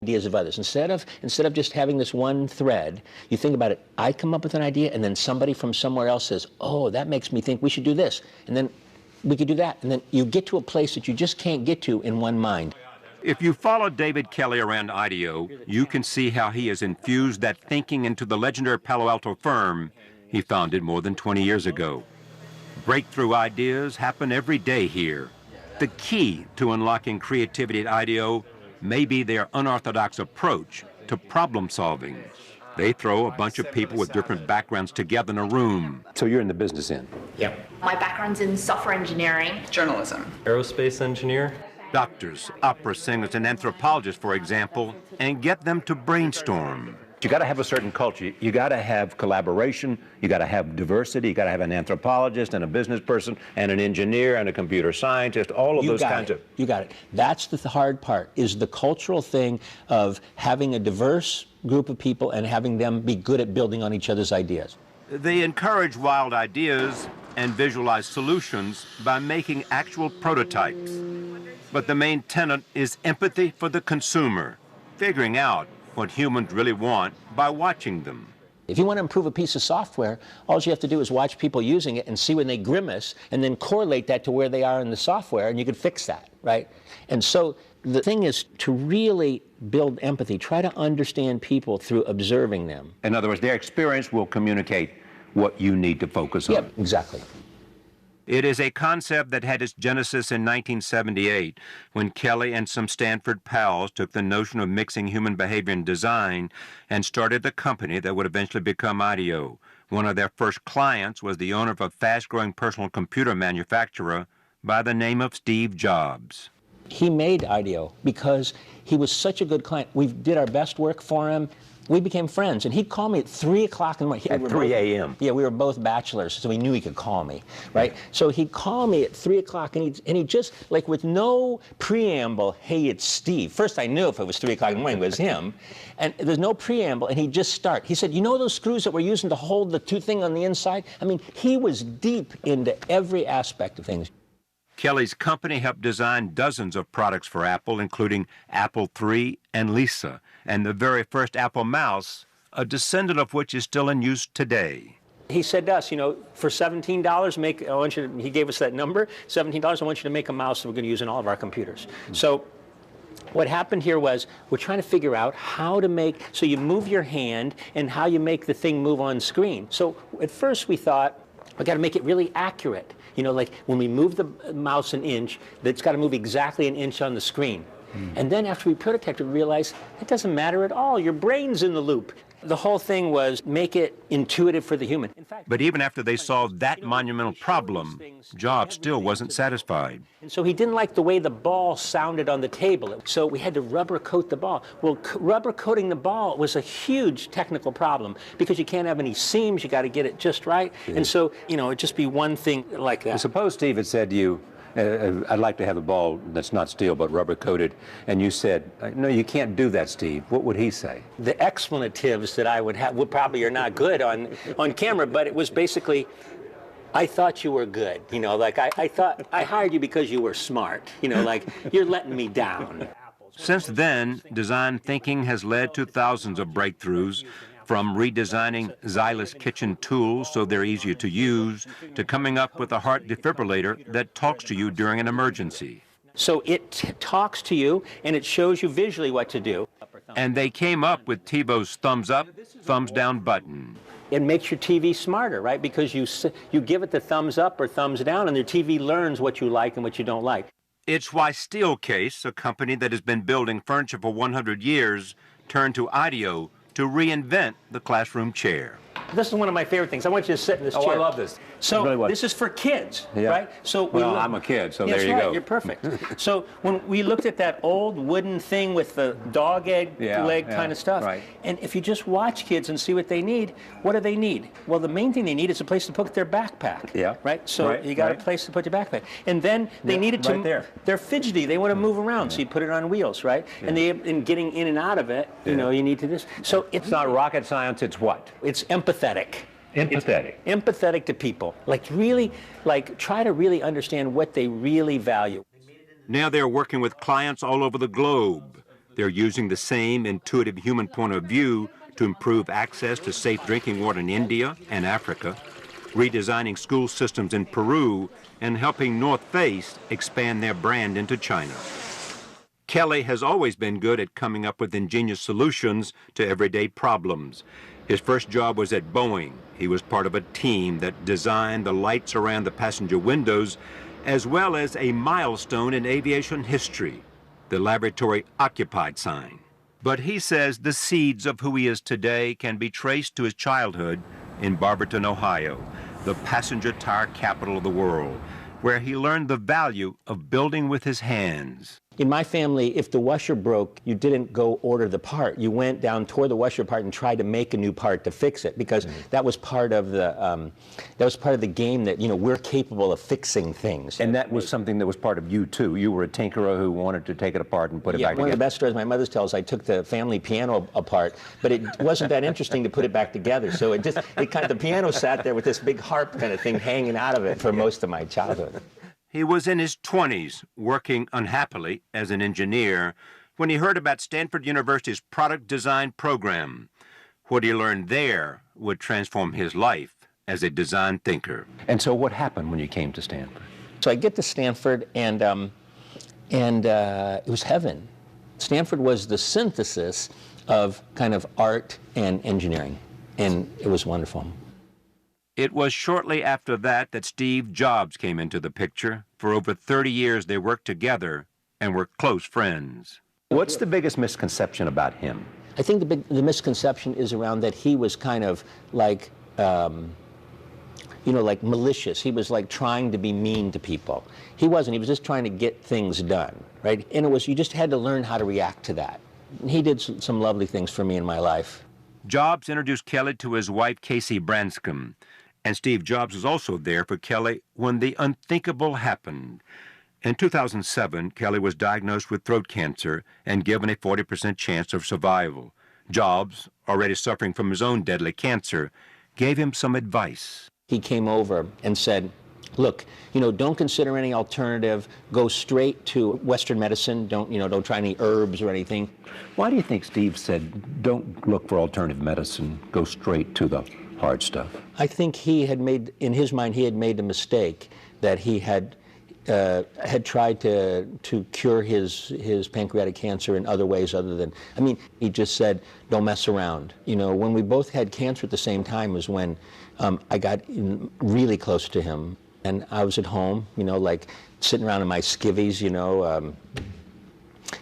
ideas of others. Instead of just having this one thread, you think about it. I come up with an idea, and then somebody from somewhere else says, "Oh, that makes me think we should do this," and then we could do that, and then you get to a place that you just can't get to in one mind. If you follow David Kelley around IDEO, you can see how he has infused that thinking into the legendary Palo Alto firm he founded more than 20 years ago. Breakthrough ideas happen every day here. The key to unlocking creativity at IDEO may be their unorthodox approach to problem solving. They throw a bunch of people with different backgrounds together in a room. So you're in the business end? Yeah. My background's in software engineering. Journalism. Aerospace engineer. Doctors, opera singers, and anthropologists, for example, and get them to brainstorm. You got to have a certain culture. You got to have collaboration. You got to have diversity. You got to have an anthropologist and a business person and an engineer and a computer scientist. All of those kinds of. You got it. That's the hard part. Is the cultural thing of having a diverse group of people and having them be good at building on each other's ideas. They encourage wild ideas and visualize solutions by making actual prototypes. But the main tenet is empathy for the consumer, figuring out what humans really want by watching them. If you want to improve a piece of software, all you have to do is watch people using it and see when they grimace and then correlate that to where they are in the software, and you can fix that, right? And so the thing is to really build empathy, try to understand people through observing them. In other words, their experience will communicate what you need to focus on. Yep, exactly. It is a concept that had its genesis in 1978 when Kelley and some Stanford pals took the notion of mixing human behavior and design and started a company that would eventually become IDEO. One of their first clients was the owner of a fast-growing personal computer manufacturer by the name of Steve Jobs. He made IDEO because he was such a good client. We did our best work for him. We became friends, and he'd call me at 3 o'clock in the morning. At 3 a.m.? Yeah, we were both bachelors, so he knew he could call me, right? Yeah. So he'd call me at 3 o'clock, and he'd just, like with no preamble, "Hey, it's Steve." First, I knew if it was 3 o'clock in the morning, it was him. And there's no preamble, and he'd just start. He said, "You know those screws that we're using to hold the two thing on the inside?" I mean, he was deep into every aspect of things. Kelley's company helped design dozens of products for Apple, including Apple III and Lisa, and the very first Apple mouse, a descendant of which is still in use today. He said to us, you know, for $17, he gave us that number, $17, I want you to make a mouse that we're going to use in all of our computers. So what happened here was we're trying to figure out how to make, so you move your hand and how you make the thing move on screen. So at first we thought, we got to make it really accurate. You know, like when we move the mouse an inch, it's got to move exactly an inch on the screen. And then after we prototyped it, we realized it doesn't matter at all. Your brain's in the loop. The whole thing was make it intuitive for the human. In fact, but even after they solved that monumental problem, Jobs still wasn't satisfied. And so he didn't like the way the ball sounded on the table. So we had to rubber coat the ball. Well, rubber coating the ball was a huge technical problem because you can't have any seams. You got to get it just right. Yeah. And so, you know, it'd just be one thing like that. Suppose Steve had said to you, "I'd like to have a ball that's not steel but rubber coated," and you said, "No, you can't do that, Steve." What would he say? The expletives that I would have would probably are not good on camera, but it was basically, "I thought you were good." You know, like I thought I hired you because you were smart. You know, like you're letting me down. Since then, design thinking has led to thousands of breakthroughs, from redesigning Xylus kitchen tools so they're easier to use, to coming up with a heart defibrillator that talks to you during an emergency. So it talks to you, and it shows you visually what to do. And they came up with TiVo's thumbs up, thumbs down button. It makes your TV smarter, right? Because you give it the thumbs up or thumbs down, and your TV learns what you like and what you don't like. It's why Steelcase, a company that has been building furniture for 100 years, turned to IDEO to reinvent the classroom chair. This is one of my favorite things. I want you to sit in this chair. Oh, I love this. So really this is for kids, yeah. right? So well, I'm a kid, so there you right. go. You're perfect. So when we looked at that old wooden thing with the dog leg kind of stuff, right. And if you just watch kids and see what they need, what do they need? Well, the main thing they need is a place to put their backpack. Yeah. Right. So you got a place to put your backpack, and then they needed to. Right there. They're fidgety. They want to move around, so you put it on wheels, right? And in getting in and out of it, you know, you need to this. So it's not rocket science. It's what? It's empathetic. Empathetic. It's empathetic to people. Like really, like try to really understand what they really value. Now they're working with clients all over the globe. They're using the same intuitive human point of view to improve access to safe drinking water in India and Africa, redesigning school systems in Peru, and helping North Face expand their brand into China. Kelly has always been good at coming up with ingenious solutions to everyday problems. His first job was at Boeing. He was part of a team that designed the lights around the passenger windows, as well as a milestone in aviation history, the laboratory occupied sign. But he says the seeds of who he is today can be traced to his childhood in Barberton, Ohio, the passenger tire capital of the world, where he learned the value of building with his hands. In my family, if the washer broke, you didn't go order the part. You went down, tore the washer apart, and tried to make a new part to fix it, because that was part of the game that, you know, we're capable of fixing things. And that was something that was part of you, too. You were a tinkerer who wanted to take it apart and put it back together. One of the best stories my mother tells, I took the family piano apart, but it wasn't that interesting to put it back together. So the piano sat there with this big harp kind of thing hanging out of it for most of my childhood. He was in his 20s, working unhappily as an engineer, when he heard about Stanford University's product design program. What he learned there would transform his life as a design thinker. And so what happened when you came to Stanford? So I get to Stanford, and it was heaven. Stanford was the synthesis of kind of art and engineering, and it was wonderful. It was shortly after that that Steve Jobs came into the picture. For over 30 years, they worked together and were close friends. What's the biggest misconception about him? I think the misconception is around that he was kind of like, like malicious. He was like trying to be mean to people. He wasn't. He was just trying to get things done, right? And you just had to learn how to react to that. And he did some lovely things for me in my life. Jobs introduced Kelly to his wife, Casey Branscombe. And Steve Jobs was also there for Kelly when the unthinkable happened. In 2007, Kelly was diagnosed with throat cancer and given a 40% chance of survival. Jobs, already suffering from his own deadly cancer, gave him some advice. He came over and said, look, don't consider any alternative. Go straight to Western medicine. Don't try any herbs or anything. Why do you think Steve said, don't look for alternative medicine, go straight to the hard stuff? I think in his mind, he had made a mistake that he had tried to cure his pancreatic cancer in other ways other than, he just said, don't mess around. When we both had cancer at the same time was when I got really close to him. And I was at home, like sitting around in my skivvies,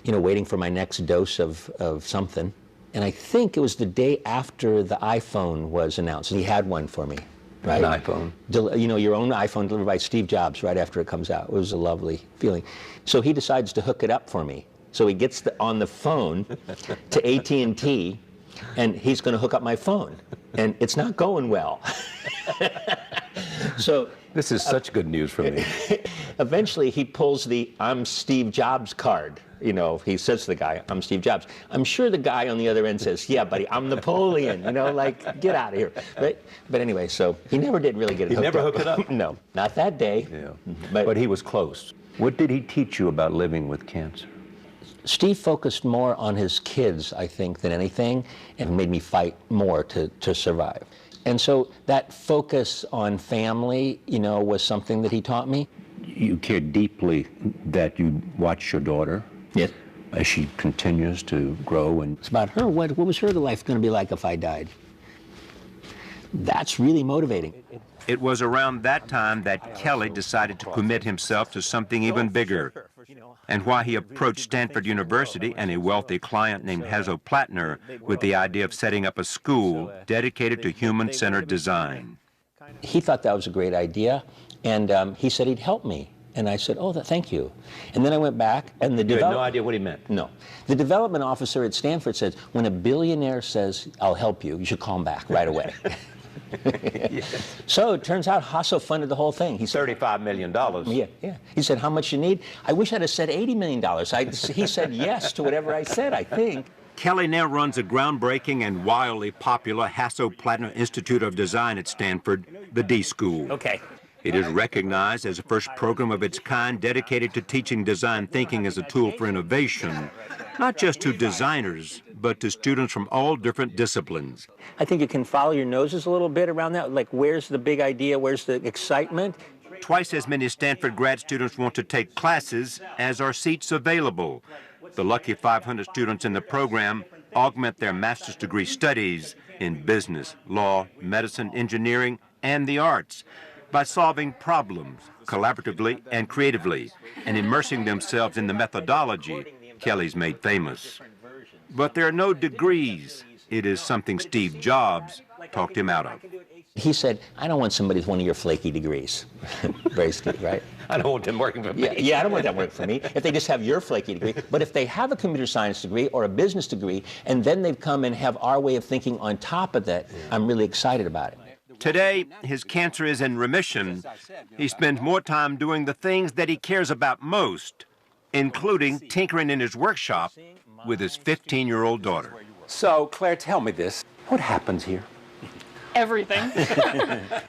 waiting for my next dose of something. And I think it was the day after the iPhone was announced. He had one for me, right? An iPhone. Your own iPhone delivered by Steve Jobs right after it comes out. It was a lovely feeling. So he decides to hook it up for me. So he gets on the phone to AT&T, and he's going to hook up my phone. And it's not going well. So this is such good news for me. Eventually, he pulls the "I'm Steve Jobs" card. He says to the guy, "I'm Steve Jobs." I'm sure the guy on the other end says, "Yeah, buddy, I'm Napoleon." Get out of here. But anyway, so he never did really get it hooked up. He never hooked it up? No, not that day. Yeah. But he was close. What did he teach you about living with cancer? Steve focused more on his kids, I think, than anything, and made me fight more to survive. And so that focus on family, was something that he taught me. You cared deeply that you watch your daughter. Yes. As she continues to grow. And it's about her. What was her life going to be like if I died? That's really motivating. It was around that time that Kelly decided to commit himself to something even bigger. And why he approached Stanford University and a wealthy client named Hasso Plattner with the idea of setting up a school dedicated to human-centered design. He thought that was a great idea, and he said he'd help me. And I said, oh, thank you. And then I went back, and You had no idea what he meant? No. The development officer at Stanford said, when a billionaire says, I'll help you, you should call him back right away. So it turns out Hasso funded the whole thing. He said, $35 million. Yeah. He said, how much you need? I wish I'd have said $80 million. He said yes to whatever I said, I think. Kelly now runs a groundbreaking and wildly popular Hasso Plattner Institute of Design at Stanford, the D School. Okay. It is recognized as the first program of its kind dedicated to teaching design thinking as a tool for innovation, not just to designers, but to students from all different disciplines. I think you can follow your noses a little bit around that, like where's the big idea, where's the excitement? Twice as many Stanford grad students want to take classes as are seats available. The lucky 500 students in the program augment their master's degree studies in business, law, medicine, engineering, and the arts by solving problems collaboratively and creatively and immersing themselves in the methodology Kelly's made famous. But there are no degrees. It is something Steve Jobs talked him out of. He said, I don't want somebody with one of your flaky degrees. Very Steve, right? I don't want them working for me. Yeah, I don't want that work for me. If they just have your flaky degree. But if they have a computer science degree or a business degree, and then they've come and have our way of thinking on top of that, I'm really excited about it. Today, his cancer is in remission. He spends more time doing the things that he cares about most, including tinkering in his workshop with his 15-year-old daughter. So, Claire, tell me this. What happens here? Everything.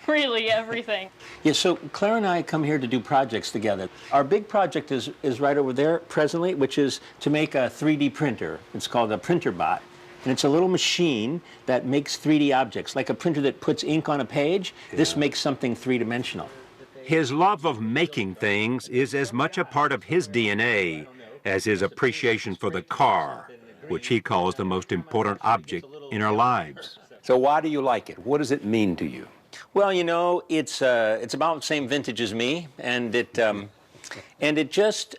Really everything. Yeah, so Claire and I come here to do projects together. Our big project is right over there presently, which is to make a 3D printer. It's called a printer bot. And it's a little machine that makes 3D objects, like a printer that puts ink on a page. This makes something three-dimensional. His love of making things is as much a part of his DNA as his appreciation for the car, which he calls the most important object in our lives. So why do you like it? What does it mean to you? Well, you know, it's about the same vintage as me, and it just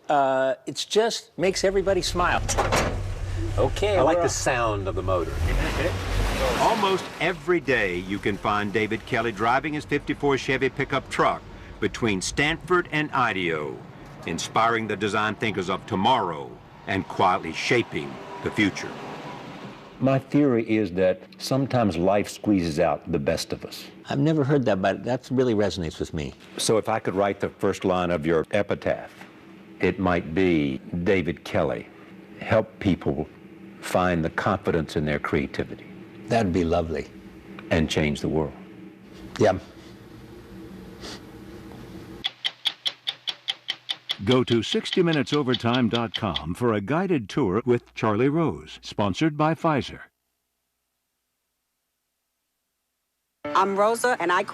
makes everybody smile. Okay, I like the sound of the motor. Almost every day you can find David Kelly driving his '54 Chevy pickup truck between Stanford and IDEO, inspiring the design thinkers of tomorrow and quietly shaping the future. My theory is that sometimes life squeezes out the best of us. I've never heard that, but that really resonates with me. So if I could write the first line of your epitaph, it might be, David Kelly, help people find the confidence in their creativity. That'd be lovely. And change the world. Yeah. Go to 60minutesovertime.com for a guided tour with Charlie Rose, sponsored by Pfizer. I'm Rosa, and I